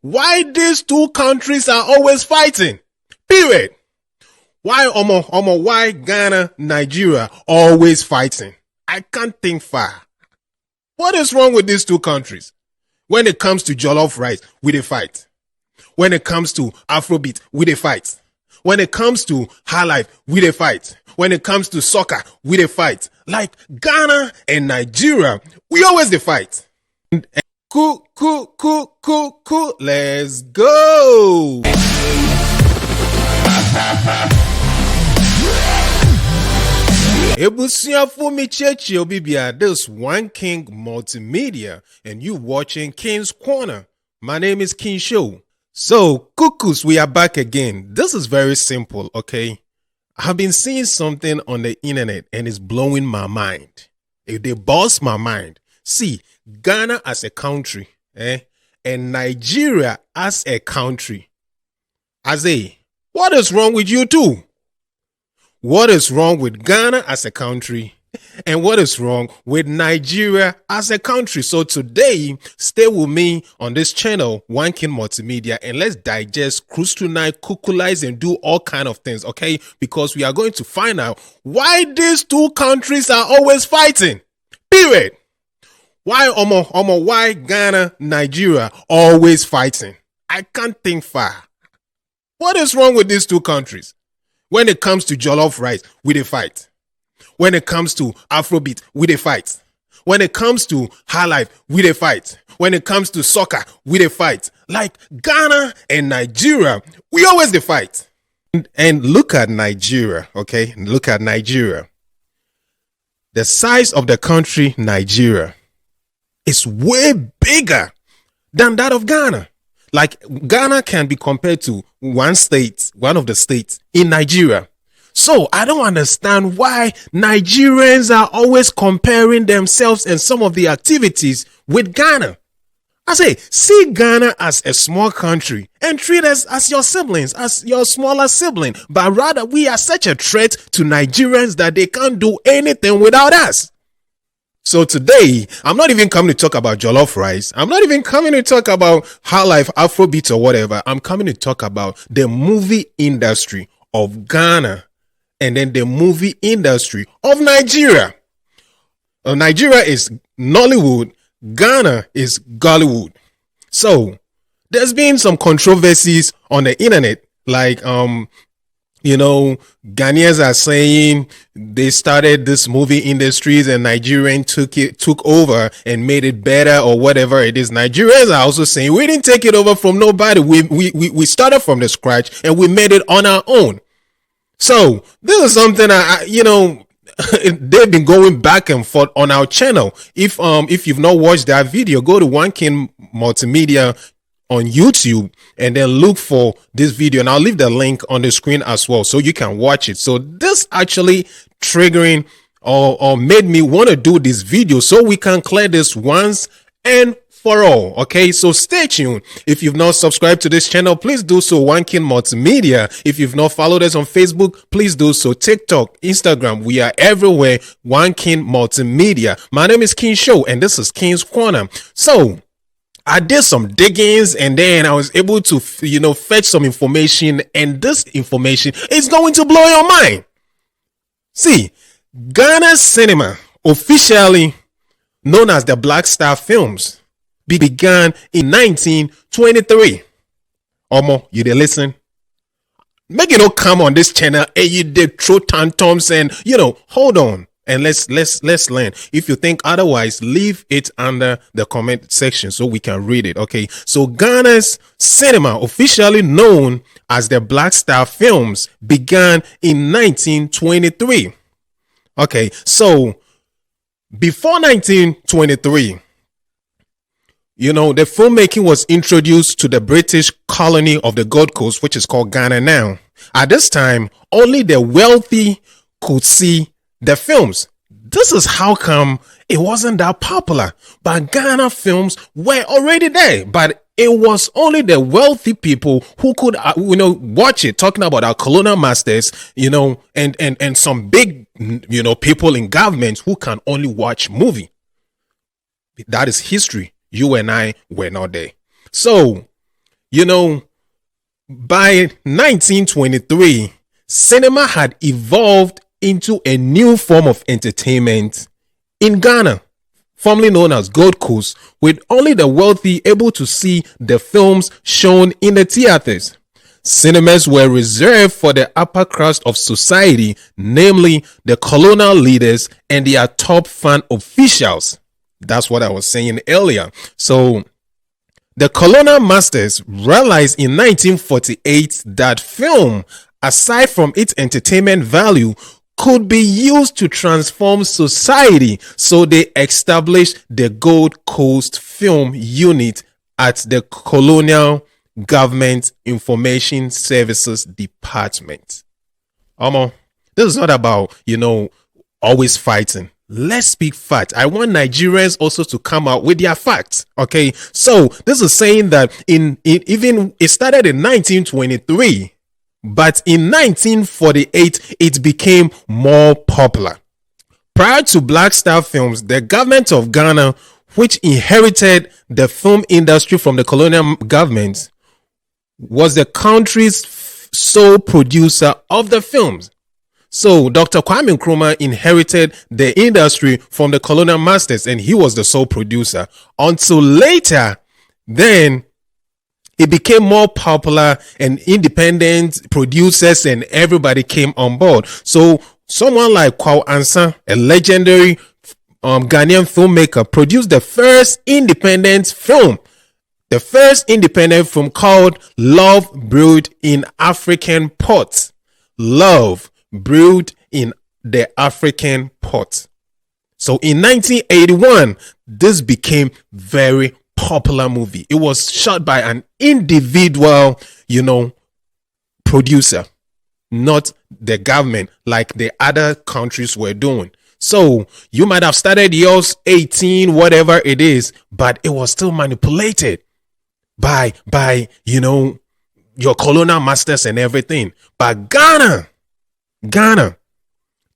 why these two countries are always fighting. Period. Why Ghana, Nigeria always fighting? I can't think far. What is wrong with these two countries? When it comes to jollof rice, we dey fight. When it comes to Afrobeat, we dey fight. When it comes to high life, we dey fight. When it comes to soccer, we dey fight. Like Ghana and Nigeria, we always dey fight. Cool. Let's go. Ebusia Fumi Chechi Obibia, this One King Multimedia, and you watching King's Corner. My name is King Show. So, cuckoos, we are back again. This is very simple, okay? I've been seeing something on the internet and it's blowing my mind. They boss my mind. See, Ghana as a country, and Nigeria as a country. What is wrong with you two? What is wrong with Ghana as a country? And what is wrong with Nigeria as a country? So today, stay with me on this channel, One King Multimedia, and let's digest, cruise tonight, cuckooize, and do all kind of things, okay? Because we are going to find out why these two countries are always fighting. Period. Why Ghana, Nigeria always fighting? I can't think far. What is wrong with these two countries? When it comes to jollof rice, we dey fight. When it comes to Afrobeat, we dey fight. When it comes to high life, we dey fight. When it comes to soccer, we dey fight. Like Ghana and Nigeria, we always dey fight. And look at Nigeria, okay? Look at Nigeria. The size of the country, Nigeria, is way bigger than that of Ghana. Like Ghana can be compared to one of the states in Nigeria. So I don't understand why Nigerians are always comparing themselves and some of the activities with Ghana. See Ghana as a small country and treat us as your siblings, as your smaller sibling. But rather, we are such a threat to Nigerians that they can't do anything without us. So today, I'm not even coming to talk about jollof rice. I'm not even coming to talk about high life, Afrobeat or whatever. I'm coming to talk about the movie industry of Ghana and then the movie industry of Nigeria. Nigeria is Nollywood. Ghana is Ghallywood. So there's been some controversies on the internet, like Ghanaians are saying they started this movie industries and Nigerians took over and made it better or whatever it is. Nigerians are also saying we didn't take it over from nobody. We started from the scratch and we made it on our own. So this is something they've been going back and forth on our channel. If you've not watched that video, go to One King Multimedia on YouTube and then look for this video, and I'll leave the link on the screen as well so you can watch it. So this actually triggering or made me want to do this video so we can clear this once and for all. Okay, so stay tuned. If you've not subscribed to this channel, please do so. One King Multimedia. If you've not followed us on Facebook, please do so. TikTok, Instagram, we are everywhere. One King Multimedia. My name is King Show and this is King's Corner. So I did some diggings and then I was able to, fetch some information, and this information is going to blow your mind. See, Ghana cinema, officially known as the Black Star Films, began in 1923. Omo, you dey listen? Make you no come on this channel and you did throw tantrums and, hold on. And let's learn. If you think otherwise, leave it under the comment section so we can read it. Okay. So Ghana's cinema, officially known as the Black Star Films, began in 1923. Okay. So before 1923, the filmmaking was introduced to the British colony of the Gold Coast, which is called Ghana now. At this time, only the wealthy could see the films. This is how come it wasn't that popular. But Ghana films were already there, but it was only the wealthy people who could, watch it. Talking about our colonial masters, and some big, people in government who can only watch movie. That is history. You and I were not there. So You know, by 1923, cinema had evolved into a new form of entertainment in Ghana, formerly known as Gold Coast, with only the wealthy able to see the films shown in the theaters. Cinemas were reserved for the upper crust of society, namely the colonial leaders and their top fan officials. That's what I was saying earlier. So, the colonial masters realized in 1948 that film, aside from its entertainment value, could be used to transform society. So they established the Gold Coast Film Unit at the Colonial Government Information Services Department. This is not about, always fighting. Let's speak facts. I want Nigerians also to come out with their facts. Okay, so this is saying that it started in 1923, but in 1948 it became more popular. Prior to Black Star Films, the government of Ghana, which inherited the film industry from the colonial government, was the country's sole producer of the films. So Dr. Kwame Nkrumah inherited the industry from the colonial masters, and he was the sole producer until later. Then it became more popular and independent producers and everybody came on board. So someone like Kwao Ansa, a legendary Ghanaian filmmaker, produced the first independent film. The first independent film called Love Brewed in African Pot. Love Brewed in the African Pot. So in 1981, this became very popular movie. It was shot by an individual, producer, not the government like the other countries were doing. So you might have started yours 18, whatever it is, but it was still manipulated by your colonial masters and everything. But Ghana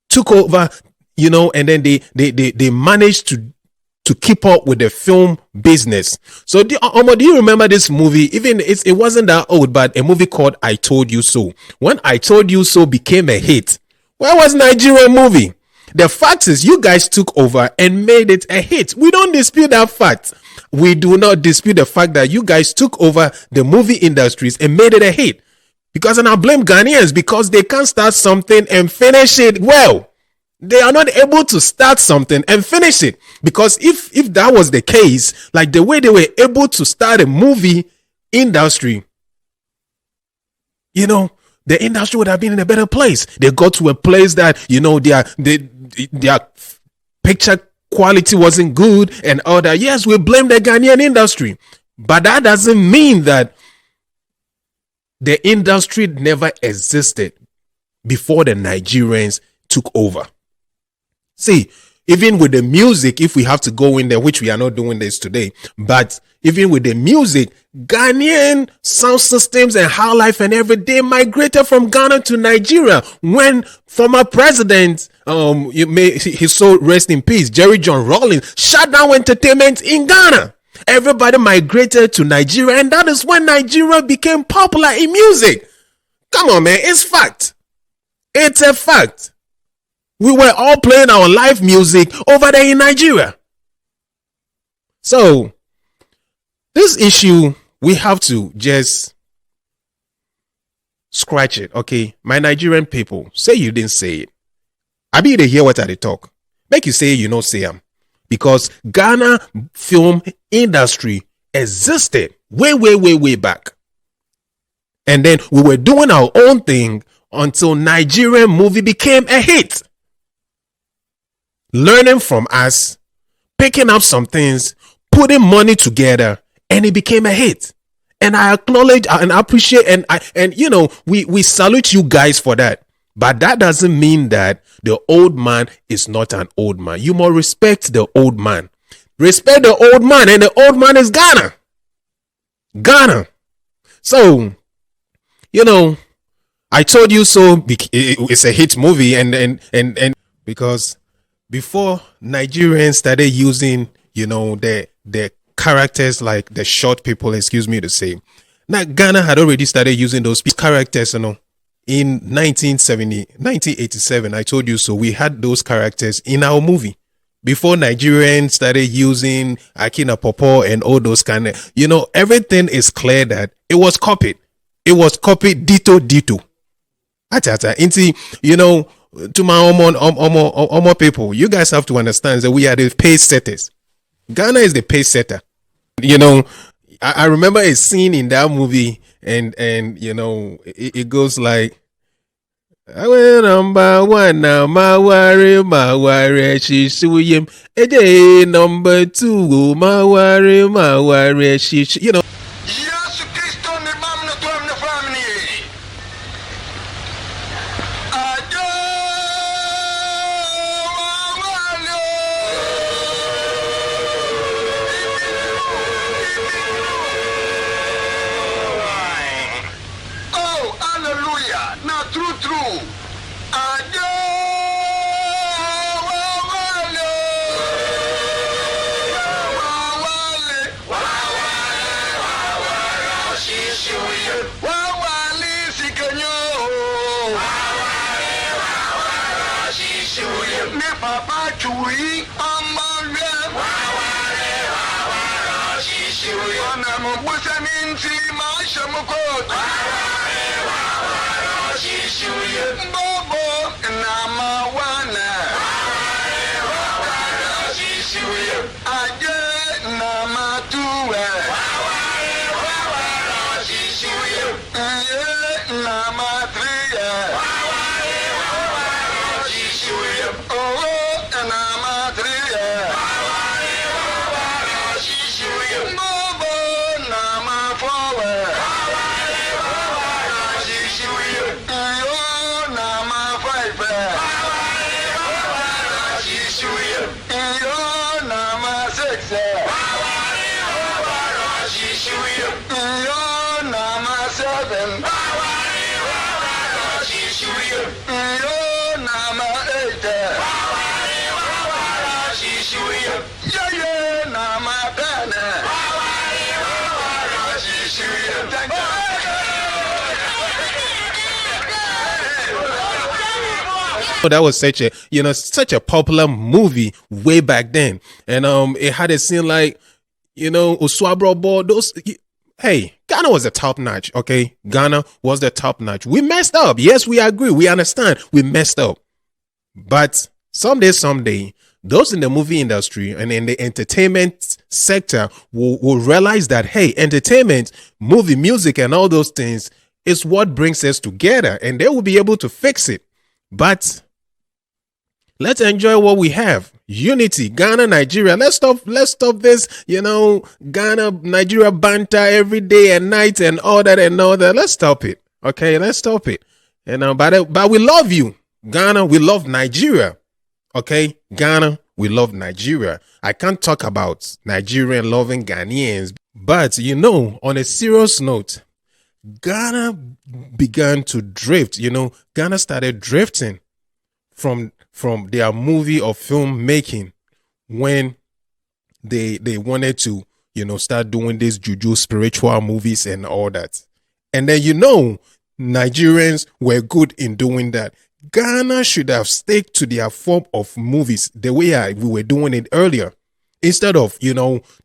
took over, and then they managed to keep up with the film business. So do you remember this movie? Even it wasn't that old, but a movie called I Told You So. When I Told You So became a hit, where was Nigerian movie? The fact is, you guys took over and made it a hit. We don't dispute that fact. We do not dispute the fact that you guys took over the movie industries and made it a hit. And I blame Ghanaians because they can't start something and finish it well. They are not able to start something and finish it. Because if that was the case, like the way they were able to start a movie industry, the industry would have been in a better place. They got to a place that, their picture quality wasn't good and all that. Yes, we blame the Ghanaian industry. But that doesn't mean that the industry never existed before the Nigerians took over. See, even with the music, if we have to go in there, which we are not doing this today, but even with the music, Ghanaian sound systems and high life and everyday migrated from Ghana to Nigeria when former president, his soul rest in peace, Jerry John Rawlings, shut down entertainment in Ghana. Everybody migrated to Nigeria, and that is when Nigeria became popular in music. Come on, man, it's fact. It's a fact. We were all playing our live music over there in Nigeria. So, this issue, we have to just scratch it, okay? My Nigerian people, say you didn't say it. I be they hear what I talk. Make you say you know say am. Because Ghana film industry existed way back. And then we were doing our own thing until Nigerian movie became a hit. Learning from us, picking up some things, putting money together, and it became a hit. And I acknowledge and appreciate and we salute you guys for that. But that doesn't mean that the old man is not an old man. You must respect the old man. Respect the old man, and the old man is Ghana. Ghana. So, I Told You So. It's a hit movie, and because before Nigerians started using, the characters like the short people, excuse me to say, Now, Ghana had already started using those characters, in 1987. I told you so. We had those characters in our movie before Nigerians started using Akina Popo and all those kind of, everything is clear that it was copied. It was copied dito. Atata. To my omo people, you guys have to understand that we are the pace setters. Ghana is the pace setter. I remember a scene in that movie, and it goes like, I went number one now, my worry, she suyim. Eje number two, my worry, she. Yes, Christo, me mam no tuam no family. Oh, hallelujah. Now, true. Papa Chui, Amare, I'm listening to my Shamukot, Bobo, and I'm a one. I get Nama two. Nama three. That was such a popular movie way back then, and it had a scene like, Oswabro ball. Hey, Ghana was the top notch. Okay, Ghana was the top notch. We messed up. Yes, we agree. We understand. We messed up, but someday, those in the movie industry and in the entertainment sector will realize that, hey, entertainment, movie, music, and all those things is what brings us together, and they will be able to fix it. But let's enjoy what we have. Unity, Ghana, Nigeria. Let's stop this, Ghana, Nigeria banter every day and night and all that. Let's stop it. Okay, let's stop it. But we love you. Ghana, we love Nigeria. Okay, Ghana, we love Nigeria. I can't talk about Nigerian loving Ghanaians, but on a serious note, Ghana began to drift. Ghana started drifting from their movie or film making when they wanted to start doing these juju spiritual movies and all that. And then Nigerians were good in doing that. Ghana should have stuck to their form of movies the way we were doing it earlier, instead of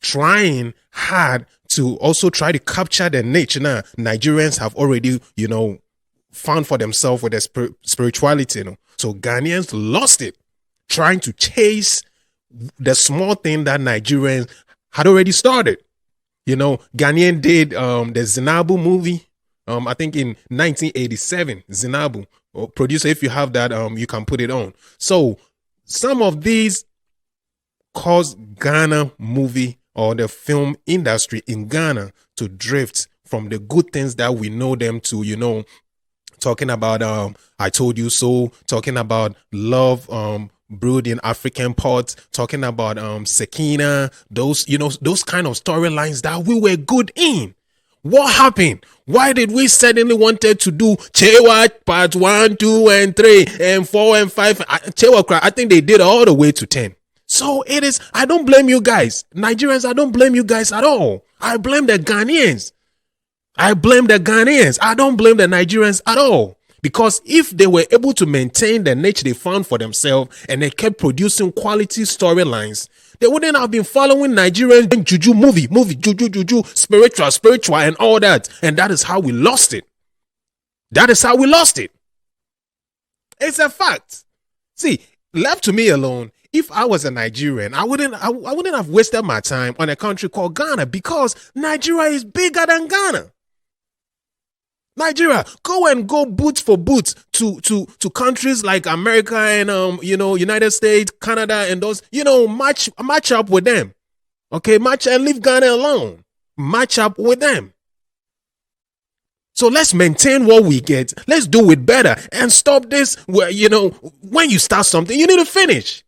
trying hard to also try to capture the niche. Now Nigerians have already found for themselves with their spirituality. So Ghanaians lost it trying to chase the small thing that Nigerians had already started. Ghanaian did the Zinabu movie, I think in 1987, Zinabu. Producer, if you have that, you can put it on. So some of these caused Ghana movie or the film industry in Ghana to drift from the good things that we know them to, talking about I Told You So, talking about love, brewed in African pots, talking about Sekina, those kind of storylines that we were good in. What happened? Why did we suddenly wanted to do Chewa part 1, 2, and 3, and 4 and 5? Chewa, I think they did all the way to 10. So it is, I don't blame you guys. Nigerians, I don't blame you guys at all. I blame the Ghanaians. I blame the Ghanaians. I don't blame the Nigerians at all. Because if they were able to maintain the niche they found for themselves and they kept producing quality storylines, they wouldn't have been following Nigerian juju movie, juju, spiritual, and all that. And that is how we lost it. That is how we lost it. It's a fact. See, left to me alone, if I was a Nigerian, I wouldn't have wasted my time on a country called Ghana because Nigeria is bigger than Ghana. Nigeria, go boot for boot to countries like America and United States, Canada, and those, match up with them. Okay, match and leave Ghana alone. Match up with them. So let's maintain what we get. Let's do it better and stop this where, when you start something, you need to finish.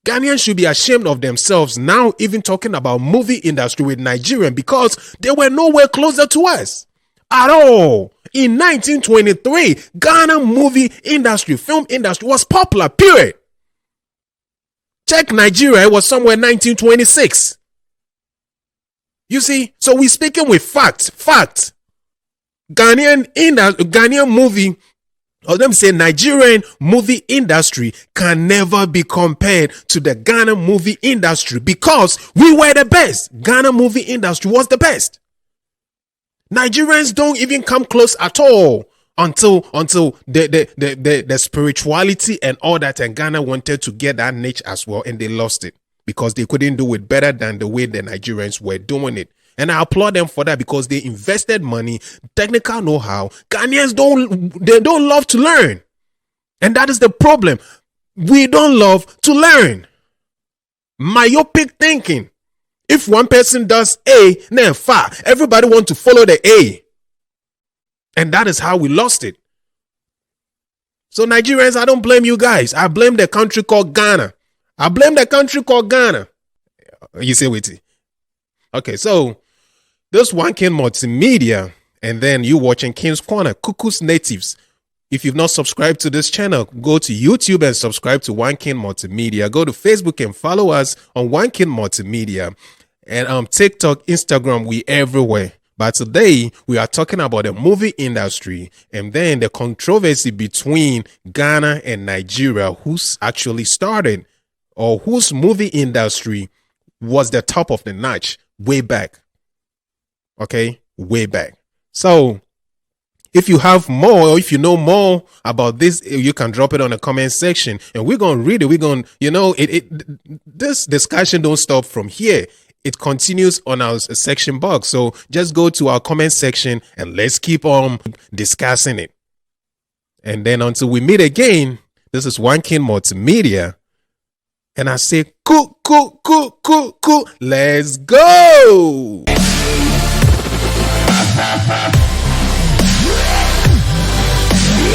Ghanaians should be ashamed of themselves now, even talking about movie industry with Nigerian, because they were nowhere closer to us at all. In 1923, Ghana movie industry, film industry was popular, period. Check Nigeria, it was somewhere in 1926. You see, so we're speaking with facts. Ghanaian movie, or let me say Nigerian movie industry can never be compared to the Ghana movie industry because we were the best. Ghana movie industry was the best. Nigerians don't even come close at all until the spirituality and all that, and Ghana wanted to get that niche as well, and they lost it because they couldn't do it better than the way the Nigerians were doing it. And I applaud them for that because they invested money, technical know-how. Ghanaians don't love to learn. And that is the problem. We don't love to learn. Myopic thinking. If one person does A, then far, everybody wants to follow the A. And that is how we lost it. So Nigerians, I don't blame you guys. I blame the country called Ghana. You say with it. Okay, so this Onekingmultimedia, and then you watching King's Corner, Cuckoo's Natives. If you've not subscribed to this channel, go to YouTube and subscribe to Onekingmultimedia. Go to Facebook and follow us on Onekingmultimedia. And TikTok, Instagram, we everywhere. But today, we are talking about the movie industry and then the controversy between Ghana and Nigeria, who's actually started or whose movie industry was the top of the notch way back. Okay, way back. So if you have more, or if you know more about this, you can drop it on the comment section and we're going to read it. We're going to, this discussion don't stop from here. It continues on our section box. So just go to our comment section and let's keep on discussing it. And then until we meet again, this is Onekingmultimedia. And I say, cool. Let's go.